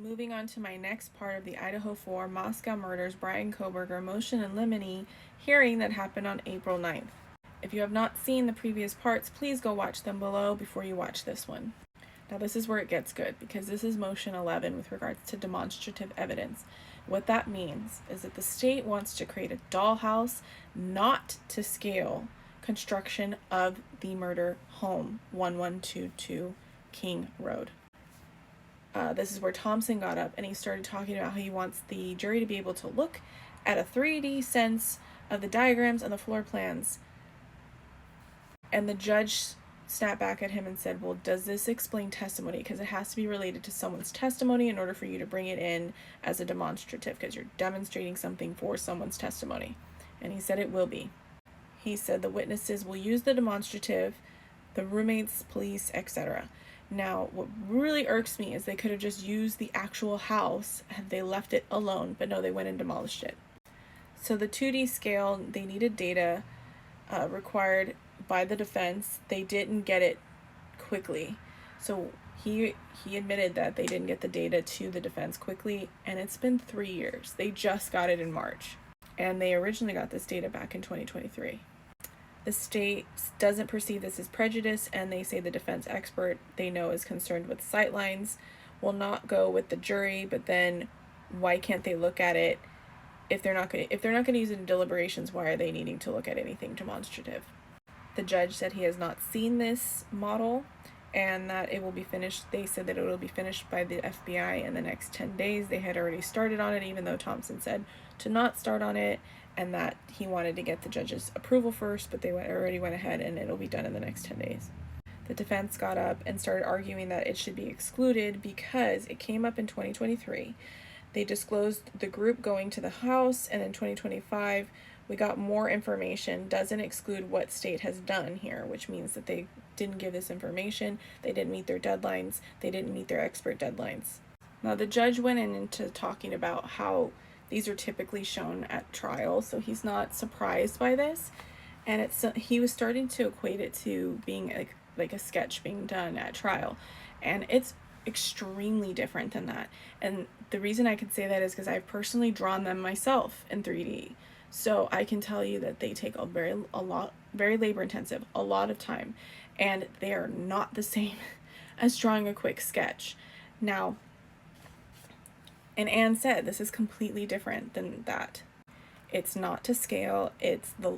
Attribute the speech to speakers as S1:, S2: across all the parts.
S1: Moving on to my next part of the Idaho 4 Moscow Murders Bryan Kohberger motion and limine hearing that happened on April 9th. If you have not seen the previous parts, please go watch them below before you watch this one. Now this is where it gets good, because this is motion 11 with regards to demonstrative evidence. What that means is that the state wants to create a dollhouse, not to scale construction of the murder home, 1122 King Road. This is where Thompson got up and he started talking about how he wants the jury to be able to look at a 3D sense of the diagrams and the floor plans. And the judge snapped back at him and said, well, does this explain testimony? Because it has to be related to someone's testimony in order for you to bring it in as a demonstrative, because you're demonstrating something for someone's testimony. And he said it will be. He said the witnesses will use the demonstrative, the roommates, police, etc. Now, what really irks me is they could have just used the actual house and they left it alone, but no, they went and demolished it. So the 2D scale, they needed data required by the defense. They didn't get it quickly. So he admitted that they didn't get the data to the defense quickly, and it's been 3 years. They just got it in March, and they originally got this data back in 2023. The state doesn't perceive this as prejudice, and they say the defense expert they know is concerned with sightlines will not go with the jury, but then why can't they look at it if they're not going to use it in deliberations? Why are they needing to look at anything demonstrative? The judge said he has not seen this model and that it will be finished. They said that it will be finished by the FBI in the next 10 days. They had already started on it, even though Thompson said to not start on it, and that he wanted to get the judge's approval first, but they already went ahead and it'll be done in the next 10 days. The defense got up and started arguing that it should be excluded because it came up in 2023. They disclosed the group going to the house, and in 2025, we got more information. Doesn't exclude what state has done here, which means that they didn't give this information, they didn't meet their deadlines, they didn't meet their expert deadlines. Now, the judge went into talking about how these are typically shown at trial, so he's not surprised by this, and he was starting to equate it to being like a sketch being done at trial, and it's extremely different than that. And the reason I can say that is because I've personally drawn them myself in 3D. So I can tell you that they take very labor intensive, a lot of time, and they are not the same as drawing a quick sketch. Now, and Anne said this is completely different than that. It's not to scale. It's the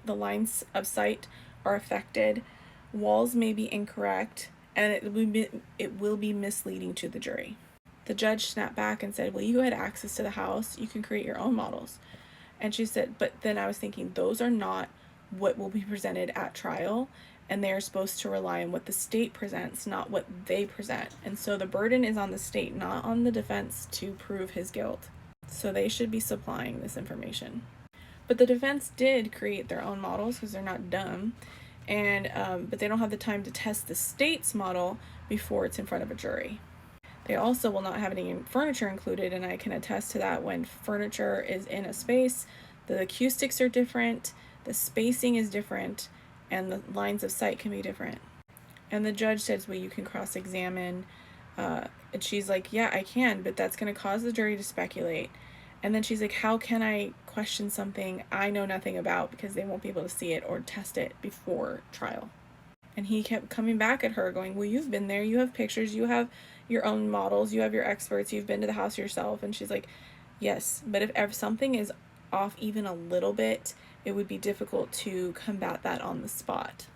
S1: the lines of sight are affected. Walls may be incorrect, and it will be misleading to the jury. The judge snapped back and said, well, you had access to the house. You can create your own models. And she said, but then I was thinking, those are not what will be presented at trial, and they are supposed to rely on what the state presents, not what they present. And so the burden is on the state, not on the defense, to prove his guilt. So they should be supplying this information. But the defense did create their own models because they're not dumb, and but they don't have the time to test the state's model before it's in front of a jury. They also will not have any furniture included, and I can attest to that. When furniture is in a space, the acoustics are different, the spacing is different, and the lines of sight can be different. And the judge says, well, you can cross-examine, and she's like, yeah, I can, but that's going to cause the jury to speculate. And then she's like, how can I question something I know nothing about, because they won't be able to see it or test it before trial? And he kept coming back at her going, well, you've been there, you have pictures, you have your own models, you have your experts, you've been to the house yourself. And she's like, yes, but if something is off even a little bit, it would be difficult to combat that on the spot.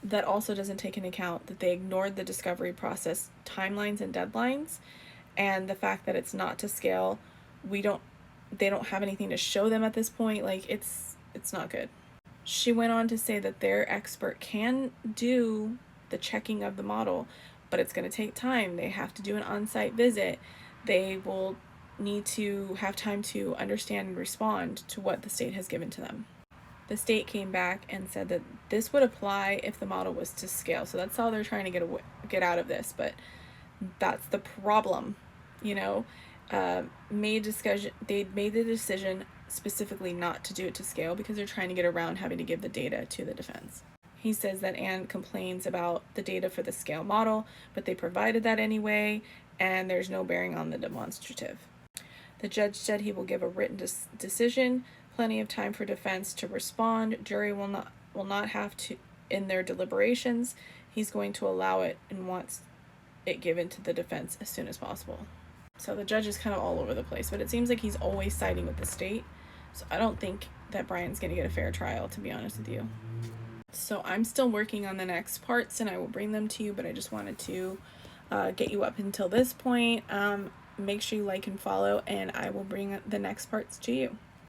S1: That also doesn't take into account that they ignored the discovery process timelines and deadlines, and the fact that it's not to scale. They don't have anything to show them at this point. Like, it's not good. She went on to say that their expert can do the checking of the model, but it's going to take time. They have to do an on-site visit. They will need to have time to understand and respond to what the state has given to them. The state came back and said that this would apply if the model was to scale. So that's how they're trying to get out of this, but that's the problem. They made the decision specifically not to do it to scale because they're trying to get around having to give the data to the defense. He says that Anne complains about the data for the scale model, but they provided that anyway, and there's no bearing on the demonstrative. The judge said he will give a written decision, plenty of time for defense to respond. Jury will not have to in their deliberations. He's going to allow it and wants it given to the defense as soon as possible. So the judge is kind of all over the place, but it seems like he's always siding with the state. So I don't think that Brian's going to get a fair trial, to be honest with you. So I'm still working on the next parts, and I will bring them to you, but I just wanted to get you up until this point. Make sure you like and follow, and I will bring the next parts to you.